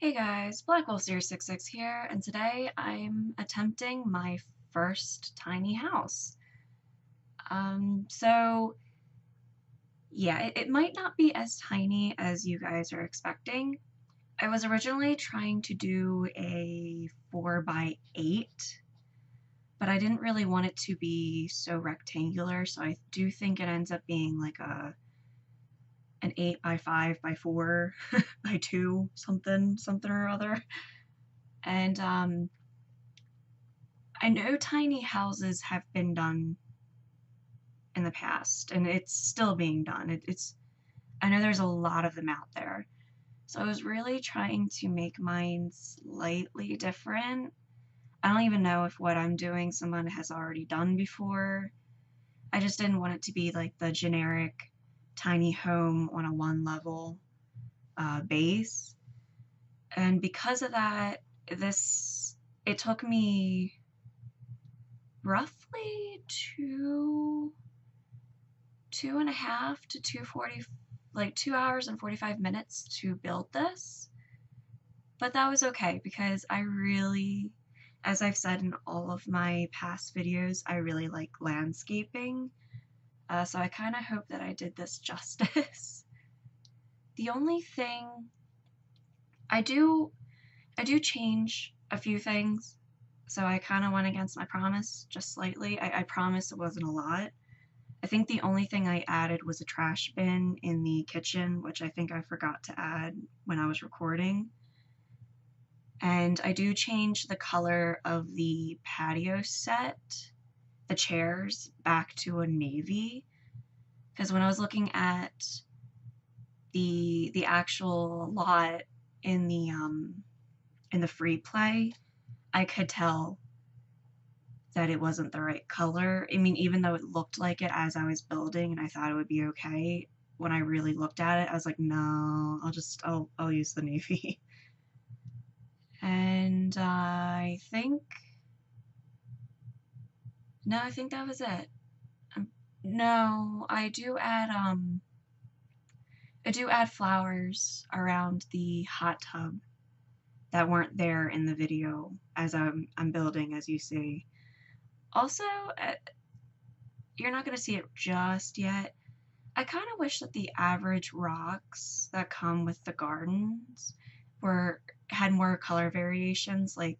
Hey guys, Blackwolf066 here, and today I'm attempting my first tiny house. So yeah, it might not be as tiny as you guys are expecting. I was originally trying to do a 4 by 8, but I didn't really want it to be so rectangular, so I do think it ends up being like an 8 by 5 by 4 by 2 something or other. And I know tiny houses have been done in the past, and it's still being done. I know there's a lot of them out there. So I was really trying to make mine slightly different. I don't even know if what I'm doing someone has already done before. I just didn't want it to be like the generic tiny home on a one level base. And because of that, it took me roughly two and a half to 240, like 2 hours and 45 minutes to build this. But that was okay because I really, as I've said in all of my past videos, I really like landscaping. So I kind of hope that I did this justice. The only thing I do, I do change a few things. So I kind of went against my promise just slightly. I promise it wasn't a lot. I think the only thing I added was a trash bin in the kitchen, which I think I forgot to add when I was recording. And I do change the color of the patio set, the chairs, back to a navy. Because when I was looking at the actual lot in the free play, I could tell that it wasn't the right color. I mean, even though it looked like it as I was building and I thought it would be okay, when I really looked at it, I was like, no, I'll use the navy. And I think that was it. No, I do add flowers around the hot tub that weren't there in the video as I'm building, as you see. Also, you're not going to see it just yet. I kind of wish that the average rocks that come with the gardens had more color variations, like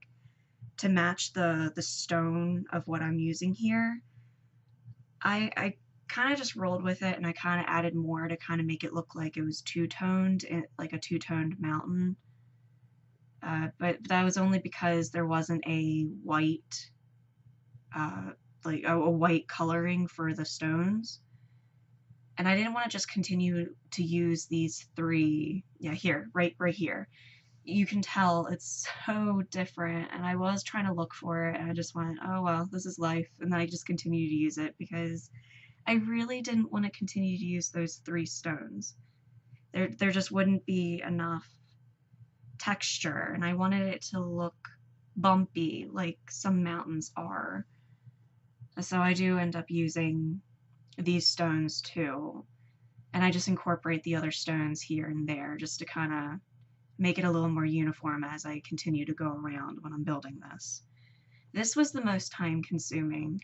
to match the stone of what I'm using here. I kind of just rolled with it and I kind of added more to kind of make it look like it was two-toned, like a two-toned mountain. But that was only because there wasn't a white, like a white coloring for the stones. And I didn't want to just continue to use these three, yeah, here, right here. You can tell it's so different, and I was trying to look for it, and I just went, oh well, this is life, and then I just continued to use it because I really didn't want to continue to use those three stones. There just wouldn't be enough texture, and I wanted it to look bumpy like some mountains are. So I do end up using these stones too, and I just incorporate the other stones here and there just to kind of make it a little more uniform as I continue to go around when I'm building this. This was the most time consuming,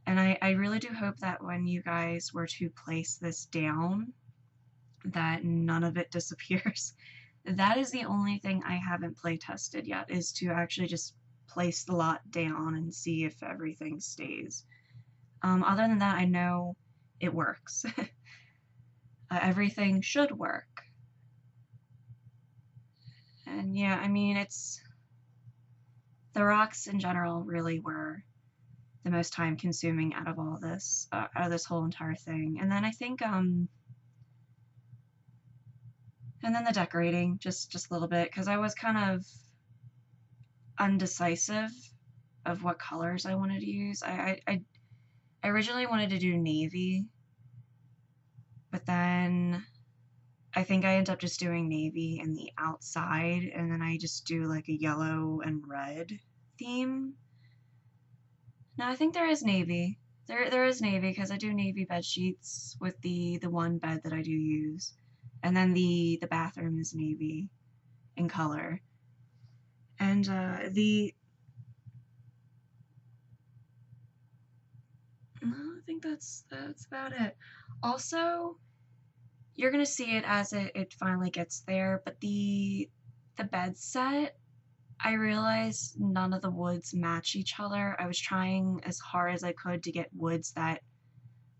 and I really do hope that when you guys were to place this down, that none of it disappears. That is the only thing I haven't play tested yet, is to actually just place the lot down and see if everything stays. Other than that, I know it works. Everything should work. And yeah, I mean, the rocks in general really were the most time consuming out of this whole entire thing. And then I think, and then the decorating, just a little bit, because I was kind of undecisive of what colors I wanted to use. I originally wanted to do navy, but then I think I end up just doing navy in the outside, and then I just do like a yellow and red theme. No, I think there is navy. There is navy because I do navy bed sheets with the one bed that I do use, and then the bathroom is navy. in color. And I think that's about it. Also, you're gonna see it as it finally gets there, but the bed set, I realized none of the woods match each other. I was trying as hard as I could to get woods that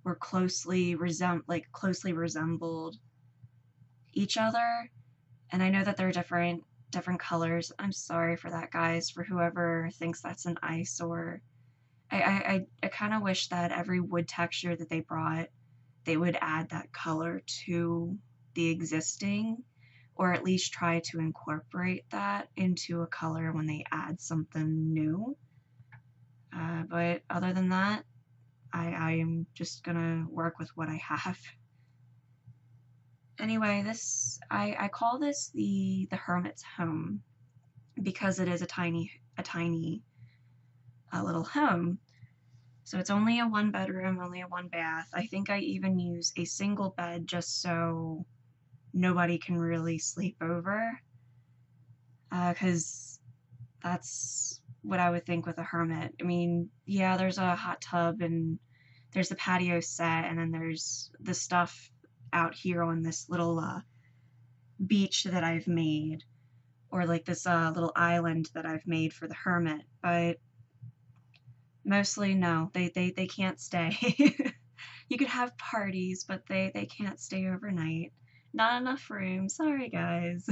were closely resembled each other, and I know that they're different colors. I'm sorry for that, guys, for whoever thinks that's an eyesore. I kind of wish that every wood texture that they brought, they would add that color to the existing, or at least try to incorporate that into a color when they add something new. But other than that, I am just gonna work with what I have. Anyway, I call this the Hermit's home because it is a tiny little home. So it's only a 1 bedroom, only a 1 bath. I think I even use a single bed just so nobody can really sleep over, because that's what I would think with a hermit. I mean, yeah, there's a hot tub and there's the patio set, and then there's the stuff out here on this little beach that I've made, or like this little island that I've made for the hermit. But mostly, no, they can't stay. You could have parties, but they can't stay overnight. Not enough room. Sorry, guys.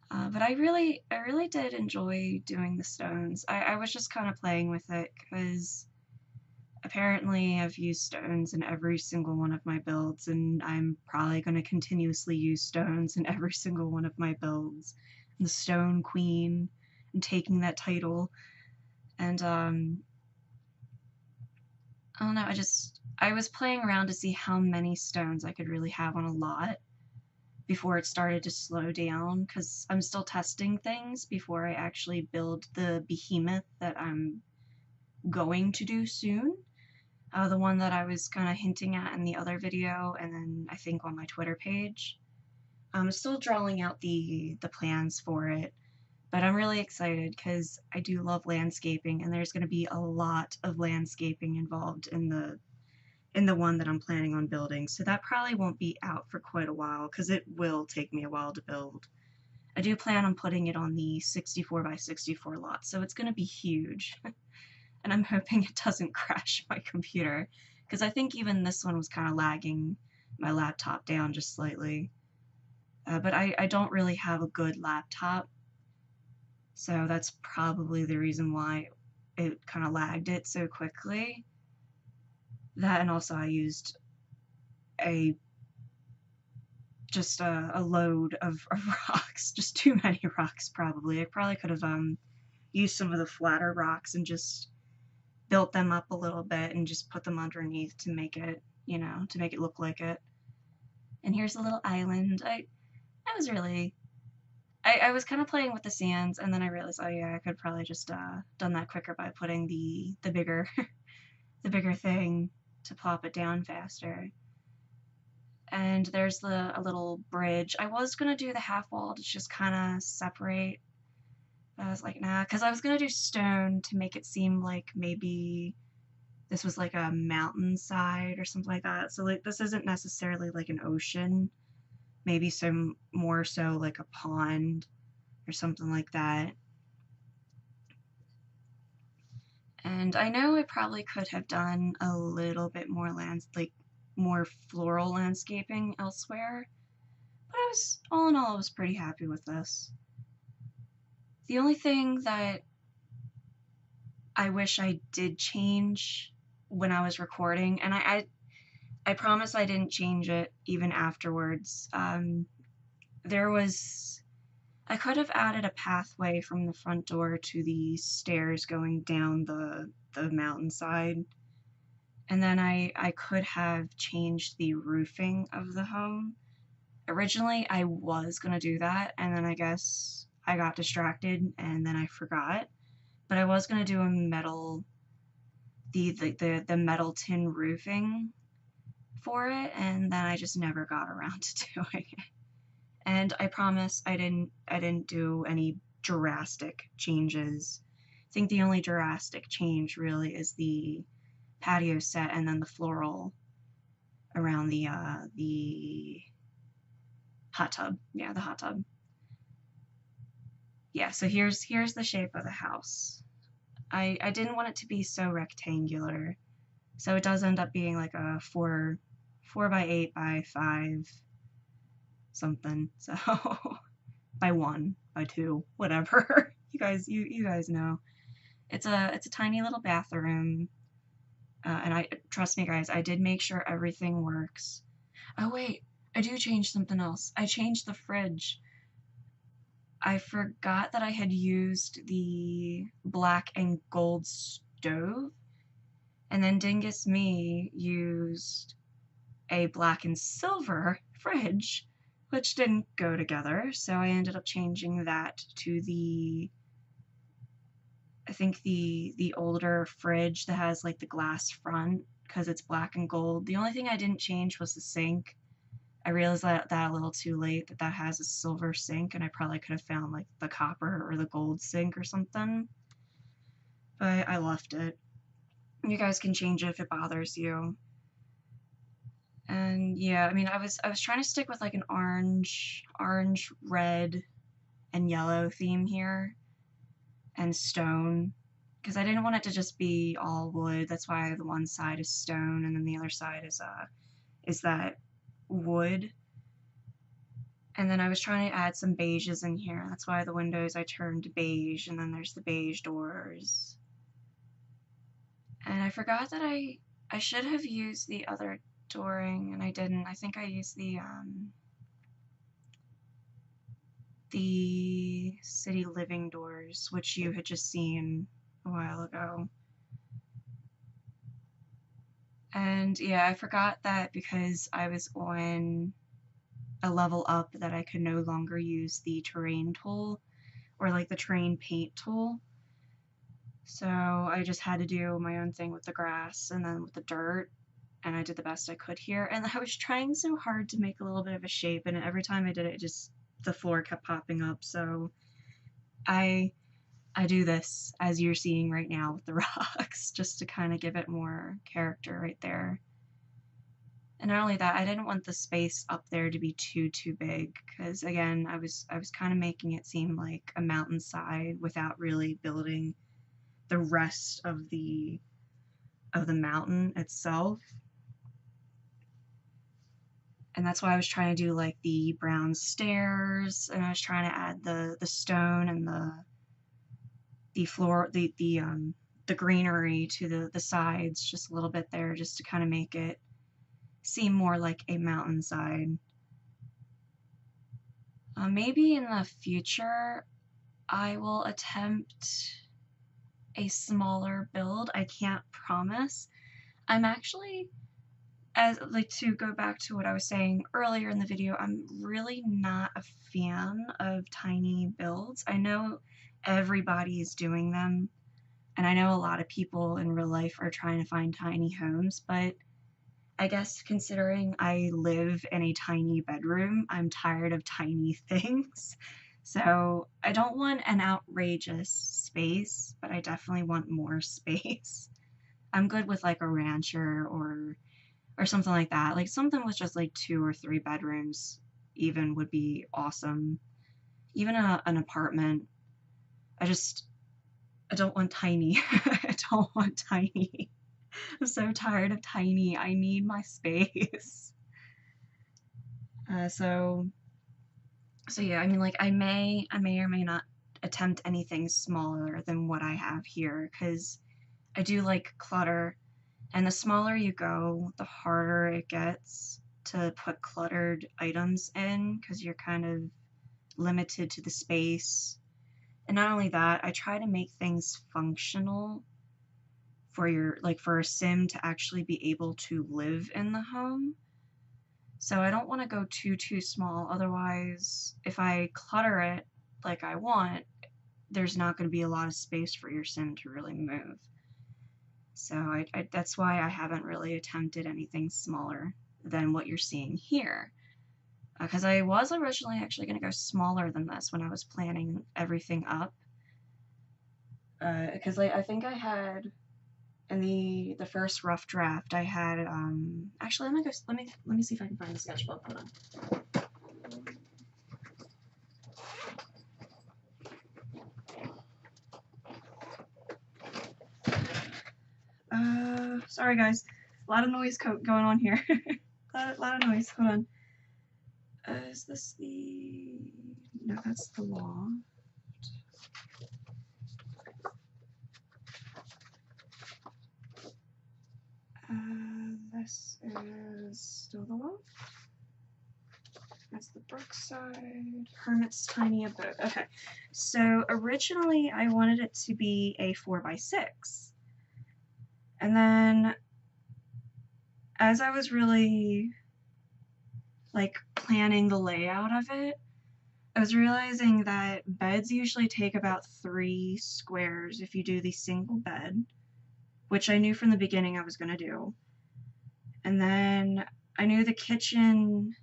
But I really did enjoy doing the stones. I was just kind of playing with it because apparently I've used stones in every single one of my builds, and I'm probably going to continuously use stones in every single one of my builds. I'm the Stone Queen and taking that title. And I don't know, I was playing around to see how many stones I could really have on a lot before it started to slow down, because I'm still testing things before I actually build the behemoth that I'm going to do soon. The one that I was kind of hinting at in the other video, and then I think on my Twitter page. I'm still drawing out the plans for it, but I'm really excited because I do love landscaping, and there's going to be a lot of landscaping involved in the one that I'm planning on building, so that probably won't be out for quite a while because it will take me a while to build. I do plan on putting it on the 64 by 64 lot, so it's going to be huge. And I'm hoping it doesn't crash my computer, because I think even this one was kind of lagging my laptop down just slightly. But I don't really have a good laptop, so that's probably the reason why it kind of lagged it so quickly. That, and also I used just a load of rocks, just too many rocks probably. I probably could have used some of the flatter rocks and just built them up a little bit and just put them underneath to make it, to make it look like it. And here's a little island. I was really, I was kind of playing with the sands, and then I realized, oh yeah, I could probably just done that quicker by putting the bigger the bigger thing to plop it down faster. And there's a little bridge. I was gonna do the half wall to just kind of separate, but I was like, nah, because I was gonna do stone to make it seem like maybe this was like a mountainside or something like that. So like this isn't necessarily like an ocean, maybe some more so like a pond or something like that. And I know I probably could have done a little bit more more floral landscaping elsewhere, but all in all, I was pretty happy with this. The only thing that I wish I did change when I was recording, and I promise I didn't change it even afterwards. I could have added a pathway from the front door to the stairs going down the mountainside. And then I could have changed the roofing of the home. Originally, I was going to do that, and then I guess I got distracted, and then I forgot. But I was going to do a metal, the metal tin roofing for it, and then I just never got around to doing it. And I promise I didn't do any drastic changes. I think the only drastic change really is the patio set and then the floral around the hot tub. Yeah, the hot tub. Yeah, so here's the shape of the house. I didn't want it to be so rectangular, so it does end up being like a 4 by 8 by 5 something. So by 1 by 2, whatever. You guys know. It's a tiny little bathroom, and I trust me, guys. I did make sure everything works. Oh wait, I do change something else. I changed the fridge. I forgot that I had used the black and gold stove, and then Dingus Me used a black and silver fridge, which didn't go together, so I ended up changing that to I think the older fridge that has like the glass front, because it's black and gold. The only thing I didn't change was the sink. I realized that a little too late, that has a silver sink, and I probably could have found like the copper or the gold sink or something, but I left it. You guys can change it if it bothers you. And yeah, I mean, I was trying to stick with like an orange, red, and yellow theme here, and stone, because I didn't want it to just be all wood. That's why the one side is stone, and then the other side is that wood. And then I was trying to add some beiges in here. That's why the windows I turned beige, and then there's the beige doors. And I forgot that I should have used the other dooring, and I didn't. I think I used the city living doors, which you had just seen a while ago. And yeah, I forgot that because I was on a level up that I could no longer use the terrain tool or like the terrain paint tool. So I just had to do my own thing with the grass and then with the dirt, and I did the best I could here. And I was trying so hard to make a little bit of a shape, and every time I did it, the floor kept popping up. So I do this as you're seeing right now with the rocks, just to kind of give it more character right there. And not only that, I didn't want the space up there to be too big, because again, I was kind of making it seem like a mountainside without really building the rest of the mountain itself. And that's why I was trying to do like the brown stairs, and I was trying to add the stone and the floor, the greenery to the sides just a little bit there, just to kind of make it seem more like a mountainside. Maybe in the future I will attempt a smaller build. I can't promise. I'm actually, as like to go back to what I was saying earlier in the video, I'm really not a fan of tiny builds. I know everybody is doing them, and I know a lot of people in real life are trying to find tiny homes, but I guess considering I live in a tiny bedroom, I'm tired of tiny things. So I don't want an outrageous space, but I definitely want more space. I'm good with like a rancher or something like that. Like something with just like 2 or 3 bedrooms even would be awesome. Even an apartment. I don't want tiny. I don't want tiny. I'm so tired of tiny. I need my space. So yeah, I mean, like I may or may not attempt anything smaller than what I have here, because I do like clutter, and the smaller you go, the harder it gets to put cluttered items in, because you're kind of limited to the space. And not only that, I try to make things functional for a sim to actually be able to live in the home. So I don't want to go too small, otherwise if I clutter it like I want, there's not going to be a lot of space for your sim to really move. So that's why I haven't really attempted anything smaller than what you're seeing here. because I was originally actually going to go smaller than this when I was planning everything up. Because I think I had in the first rough draft I had actually let me see if I can find the sketchbook. Hold on. Sorry guys, a lot of noise going on here. a lot of noise. Hold on. Is this the? No, that's the wall. This is still the wall. That's the Brookside. Hermit's tiny abode. Okay, so originally I wanted it to be a 4x6. And then as I was really like planning the layout of it, I was realizing that beds usually take about 3 squares if you do the single bed, which I knew from the beginning I was going to do. And then I knew the kitchen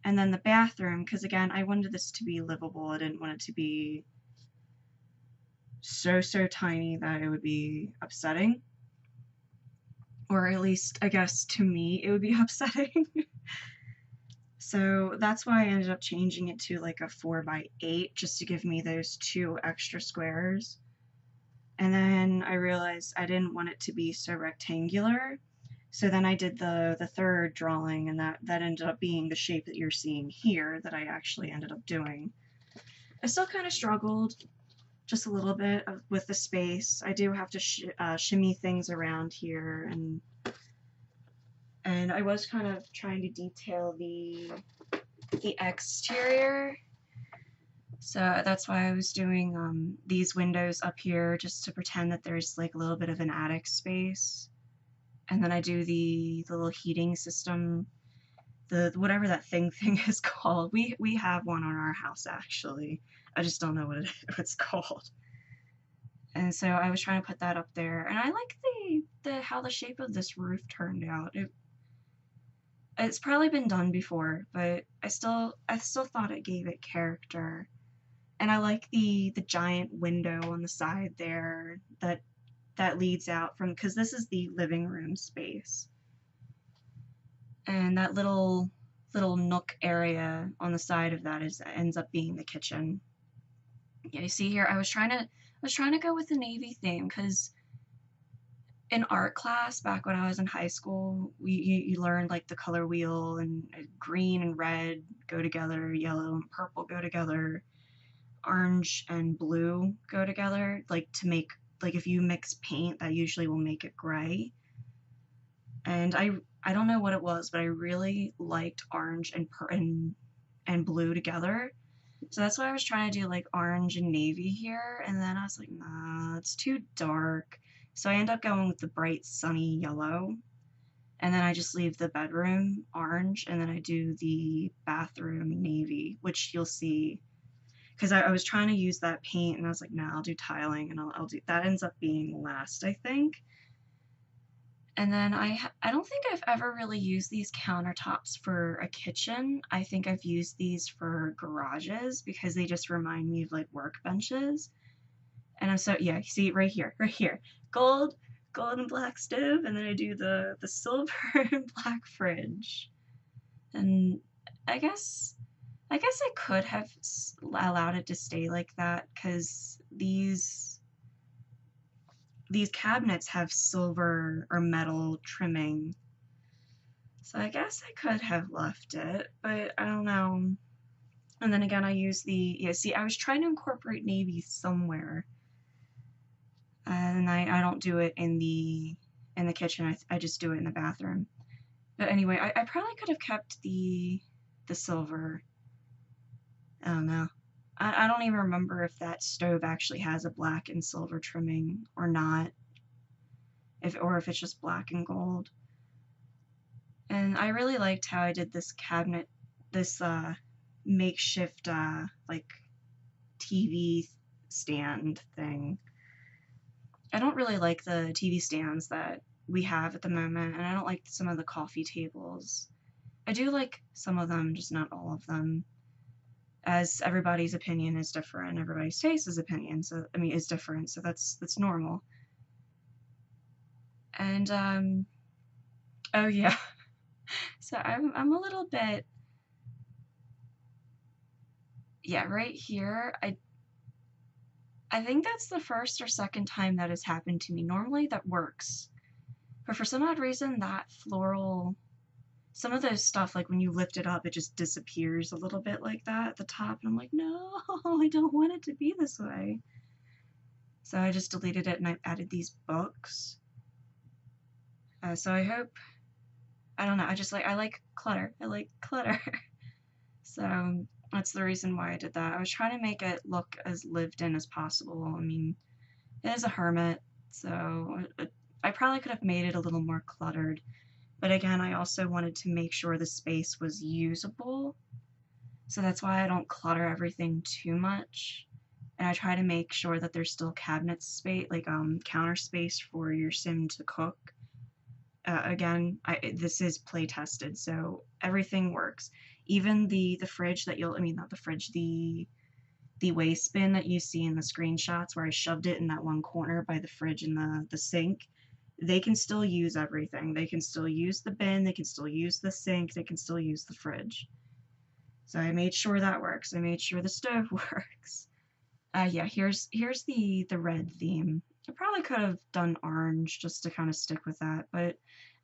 and then the bathroom, because again, I wanted this to be livable. I didn't want it to be so tiny that it would be upsetting. Or at least, I guess, to me, it would be upsetting. So that's why I ended up changing it to like a 4x8, just to give me those 2 extra squares. And then I realized I didn't want it to be so rectangular. So then I did the third drawing, and that ended up being the shape that you're seeing here that I actually ended up doing. I still kind of struggled just a little bit with the space. I do have to shimmy things around here, and I was kind of trying to detail the exterior. So that's why I was doing these windows up here, just to pretend that there's like a little bit of an attic space. And then I do the little heating system, the whatever that thing is called. We have one on our house actually. I just don't know what it's called. And so I was trying to put that up there, and I like the how the shape of this roof turned out. It's probably been done before, but I still thought it gave it character. And I like the giant window on the side there that leads out from, because this is the living room space. And that little nook area on the side of that ends up being the kitchen. Yeah, you see here, I was trying to go with the navy theme, because in art class back when I was in high school, you learned like the color wheel, and green and red go together, yellow and purple go together, orange and blue go together, like to make, like if you mix paint, that usually will make it gray. And I don't know what it was, but I really liked orange and blue together. So that's why I was trying to do like orange and navy here, and then I was like, nah, it's too dark. So I end up going with the bright sunny yellow, and then I just leave the bedroom orange, and then I do the bathroom navy, which you'll see, because I was trying to use that paint, and I was like, nah, I'll do tiling, and I'll do, that ends up being last, I think. And then I don't think I've ever really used these countertops for a kitchen. I think I've used these for garages because they just remind me of like workbenches. And I'm so, yeah, see right here, gold and black stove, and then I do the silver and black fridge. And I guess I could have allowed it to stay like that, because these cabinets have silver or metal trimming. So I guess I could have left it, but I don't know. And then again, I use yeah, see, I was trying to incorporate navy somewhere. And I don't do it in the kitchen, I just do it in the bathroom. But anyway, I probably could have kept the silver. I don't know. I don't even remember if that stove actually has a black and silver trimming or not, or if it's just black and gold. And I really liked how I did this cabinet, this makeshift like TV stand thing. I don't really like the TV stands that we have at the moment, and I don't like some of the coffee tables. I do like some of them, just not all of them, as everybody's opinion is different, everybody's taste is opinion, so, I mean, is different, so that's normal. And, oh yeah, so I'm a little bit, yeah, right here, I think that's the first or second time that has happened to me. Normally that works, but for some odd reason, that floral, some of those stuff, like when you lift it up, it just disappears a little bit like that at the top, and I'm like, no, I don't want it to be this way. So I just deleted it and I added these books. So I hope, I don't know, I like clutter. I like clutter. So that's the reason why I did that. I was trying to make it look as lived in as possible. I mean, it is a hermit, so I probably could have made it a little more cluttered. But again, I also wanted to make sure the space was usable. So that's why I don't clutter everything too much. And I try to make sure that there's still cabinet space, like counter space for your sim to cook. Again, this is play tested, so everything works. Even the fridge that I mean, not the fridge, the waste bin that you see in the screenshots where I shoved it in that one corner by the fridge and the sink, they can still use everything. They can still use the bin, they can still use the sink, they can still use the fridge. So I made sure that works. I made sure the stove works. Yeah, here's the red theme. I probably could have done orange just to kind of stick with that, but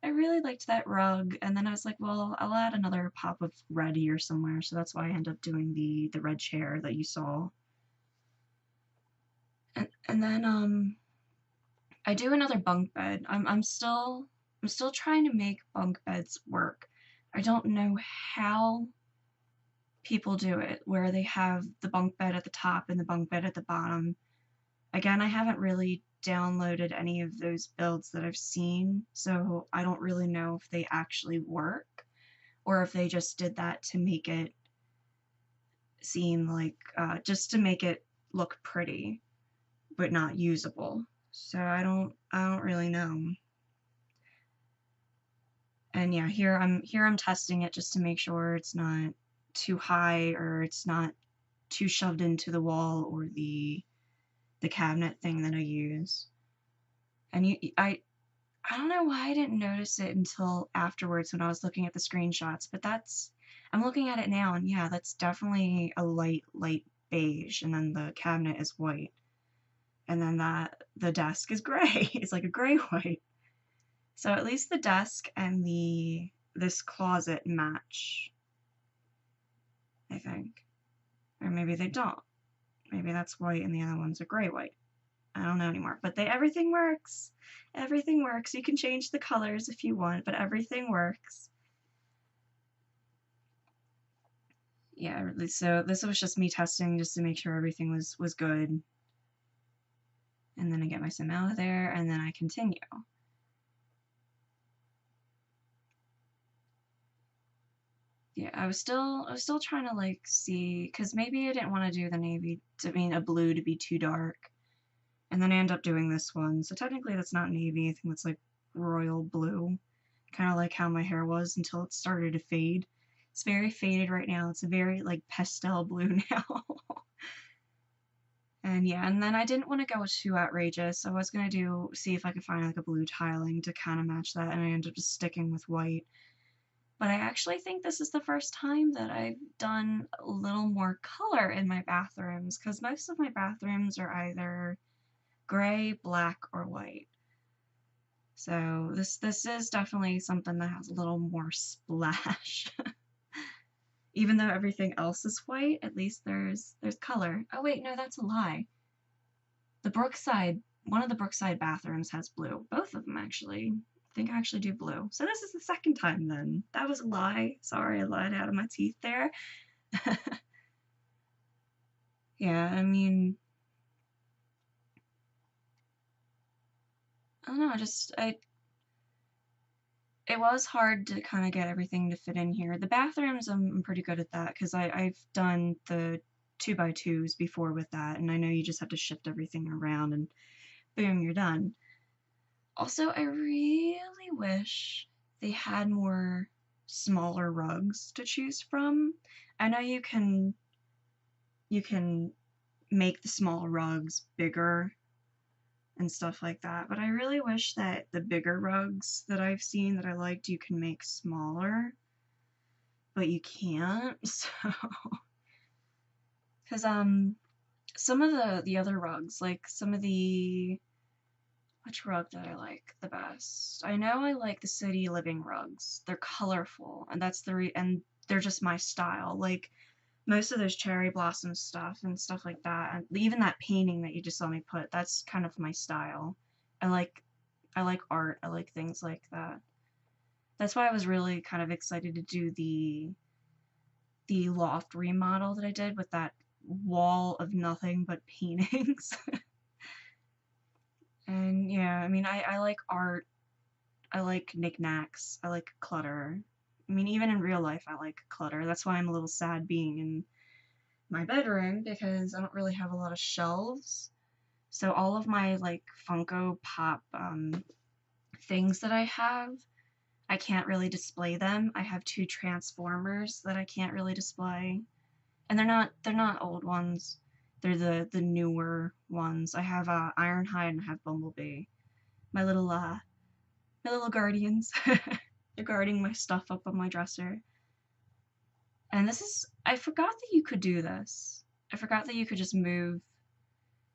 I really liked that rug, and then I was like, well, I'll add another pop of red here somewhere, so that's why I ended up doing the red chair that you saw. And then I do another bunk bed. I'm still trying to make bunk beds work. I don't know how people do it, where they have the bunk bed at the top and the bunk bed at the bottom. Again, I haven't really downloaded any of those builds that I've seen, so I don't really know if they actually work or if they just did that to make it seem like, just to make it look pretty, but not usable. So I don't really know. And yeah, here I'm testing it just to make sure it's not too high or it's not too shoved into the wall or the cabinet thing that I use. And I don't know why I didn't notice it until afterwards when I was looking at the screenshots, but I'm looking at it now and yeah, that's definitely a light beige, and then the cabinet is white. And then the desk is gray. It's like a gray white. So at least the desk and this closet match, I think. Or maybe they don't. Maybe that's white and the other ones are gray white. I don't know anymore. But everything works. Everything works. You can change the colors if you want, but everything works. Yeah, so this was just me testing just to make sure everything was good. And then I get my sim out of there, and then I continue. Yeah, I was still trying to like see, because maybe I didn't want to do the navy, a blue to be too dark. And then I end up doing this one. So technically that's not navy, I think that's like royal blue. Kind of like how my hair was until it started to fade. It's very faded right now. It's a very like pastel blue now. And yeah, and then I didn't want to go too outrageous. So I was going to see if I could find like a blue tiling to kind of match that, and I ended up just sticking with white. But I actually think this is the first time that I've done a little more color in my bathrooms, because most of my bathrooms are either gray, black, or white. So this is definitely something that has a little more splash. Even though everything else is white, at least there's color. Oh wait, no, that's a lie. One of the Brookside bathrooms has blue. Both of them actually. I think I actually do blue. So this is the second time then. That was a lie. Sorry, I lied out of my teeth there. Yeah, I mean, I don't know, it was hard to kind of get everything to fit in here. The bathrooms, I'm pretty good at that because I've done the 2x2s before with that, and I know you just have to shift everything around and boom, you're done. Also, I really wish they had more smaller rugs to choose from. I know you can make the small rugs bigger and stuff like that, but I really wish that the bigger rugs that I've seen that I liked you can make smaller, but you can't. So, because some of the other rugs, like some of the which rug did I like the best? I know I like the city living rugs. They're colorful, and and they're just my style. Like most of those cherry blossom stuff and stuff like that, and even that painting that you just saw me put, that's kind of my style. I like I like art. I like things like that. That's why I was really kind of excited to do the loft remodel that I did with that wall of nothing but paintings. And yeah, I mean, I like art. I like knickknacks. I like clutter. I mean, even in real life, I like clutter. That's why I'm a little sad being in my bedroom because I don't really have a lot of shelves. So all of my like Funko Pop things that I can't really display them. I have two Transformers that I can't really display, and they're not old ones. They're the newer ones. I have Ironhide and I have Bumblebee. My little guardians. They're guarding my stuff up on my dresser. And I forgot that you could do this. I forgot that you could just move,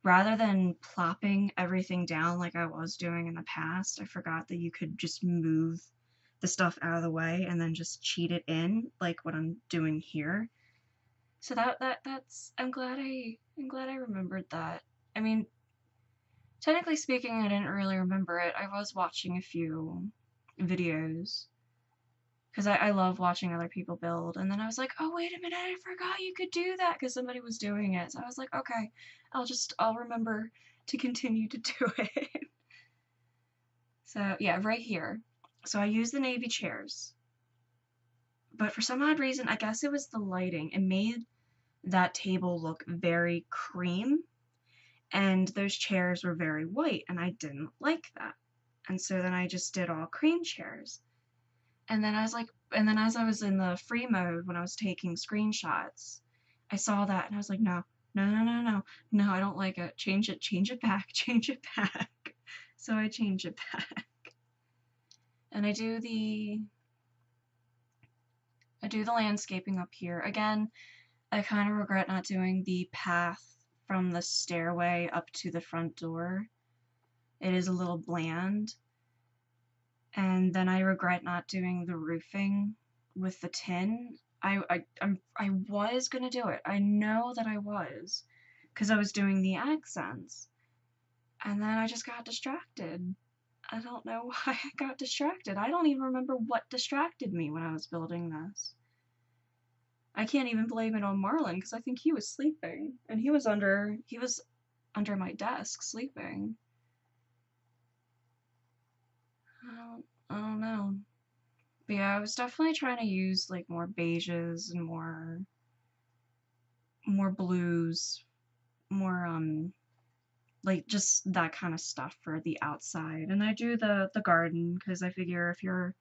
rather than plopping everything down like I was doing in the past. I forgot that you could just move the stuff out of the way and then just cheat it in, like what I'm doing here. So that's I'm glad I remembered that. I mean, technically speaking, I didn't really remember it. I was watching a few videos because I love watching other people build. And then I was like, oh, wait a minute, I forgot you could do that because somebody was doing it. So I was like, okay, I'll remember to continue to do it. So yeah, right here. So I use the navy chairs. But for some odd reason, I guess it was the lighting. It made that table look very cream, and those chairs were very white, and I didn't like that. And so then I just did all cream chairs. And then and then as I was in the free mode when I was taking screenshots, I saw that and I was like, no, no, no, no, no, no, I don't like it. Change it back, change it back. So I change it back. And I do the landscaping up here. Again, I kind of regret not doing the path from the stairway up to the front door. It is a little bland. And then I regret not doing the roofing with the tin. I was gonna do it. I know that I was, because I was doing the accents. And then I just got distracted. I don't know why I got distracted. I don't even remember what distracted me when I was building this. I can't even blame it on Marlon because I think he was sleeping, and he was under my desk sleeping. I don't know. But yeah, I was definitely trying to use like more beiges and more blues, more like just that kind of stuff for the outside. And I do the garden because I figure if your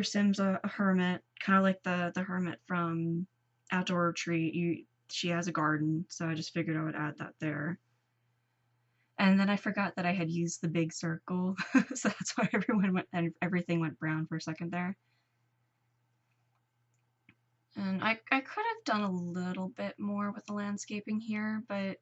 Sim's a hermit, kind of like the hermit from Outdoor Retreat, she has a garden, so I just figured I would add that there. And then I forgot that I had used the big circle, so that's why everything went brown for a second there. And I could have done a little bit more with the landscaping here, but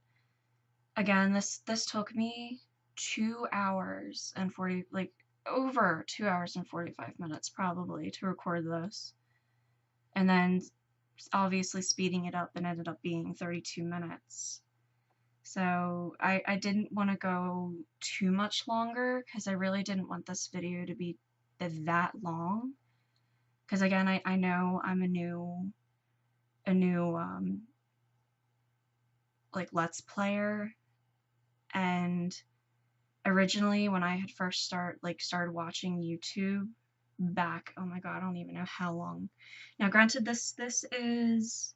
again, this took me 2 hours and 40, like over 2 hours and 45 minutes probably to record this. And then obviously speeding it up, and ended up being 32 minutes. So I didn't want to go too much longer because I really didn't want this video to be that long. Because again, I know I'm a new like Let's Player, and originally when I had first started watching YouTube back, oh my god, I don't even know how long. Now granted, this is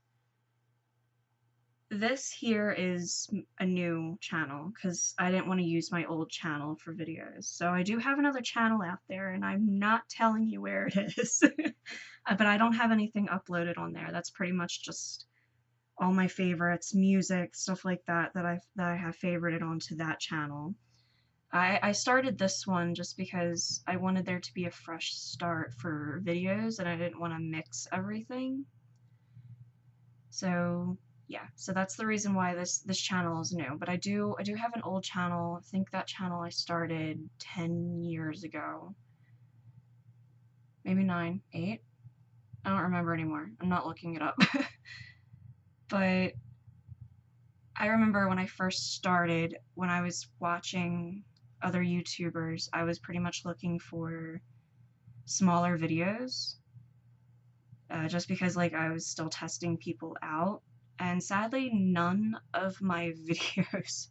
this here is a new channel because I didn't want to use my old channel for videos. So I do have another channel out there, and I'm not telling you where it is. But I don't have anything uploaded on there. That's pretty much just all my favorites, music, stuff like that that I have favorited onto that channel. I started this one just because I wanted there to be a fresh start for videos, and I didn't want to mix everything. So yeah, so that's the reason why this channel is new. But I do have an old channel. I think that channel I started 10 years ago. Maybe 9, 8? I don't remember anymore. I'm not looking it up. But I remember when I first started, when I was watching other YouTubers, I was pretty much looking for smaller videos, just because like I was still testing people out, and sadly none of my videos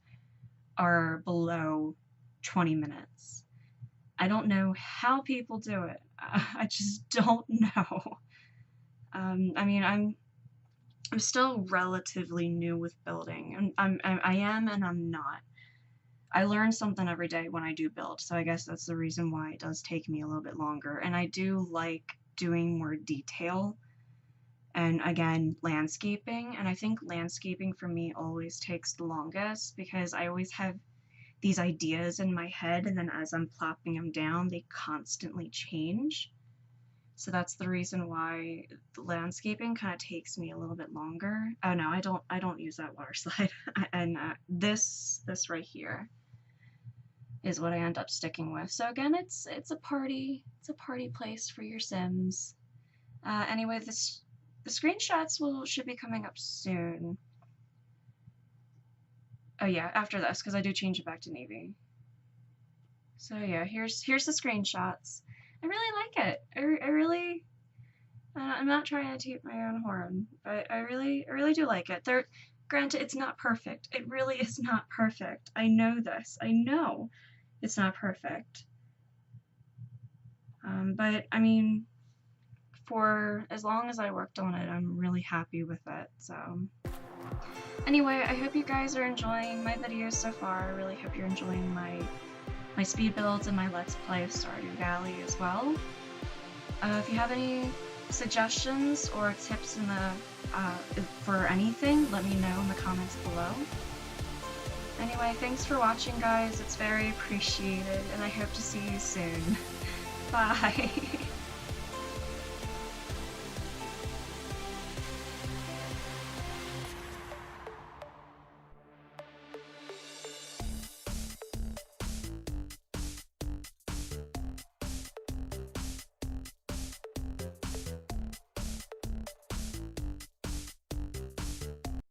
are below 20 minutes. I don't know how people do it. I just don't know. I mean, I'm still relatively new with building, and I am and I'm not. I learn something every day when I do build, so I guess that's the reason why it does take me a little bit longer. And I do like doing more detail, and again, landscaping. And I think landscaping for me always takes the longest because I always have these ideas in my head, and then as I'm plopping them down, they constantly change. So that's the reason why the landscaping kind of takes me a little bit longer. Oh no, I don't use that water slide. And this right here is what I end up sticking with. So again, it's a party place for your Sims. Anyway, the screenshots should be coming up soon. Oh yeah, after this, because I do change it back to navy. So yeah, here's the screenshots. I really like it. I really, I'm not trying to toot my own horn, but I really do like it. Granted, it's not perfect. It really is not perfect. I know this. I know it's not perfect. But I mean, for as long as I worked on it, I'm really happy with it. So anyway, I hope you guys are enjoying my videos so far. I really hope you're enjoying my speed builds and my Let's Play of Stardew Valley as well. If you have any suggestions or tips in the for anything, let me know in the comments below. Anyway, thanks for watching, guys. It's very appreciated, and I hope to see you soon. Bye!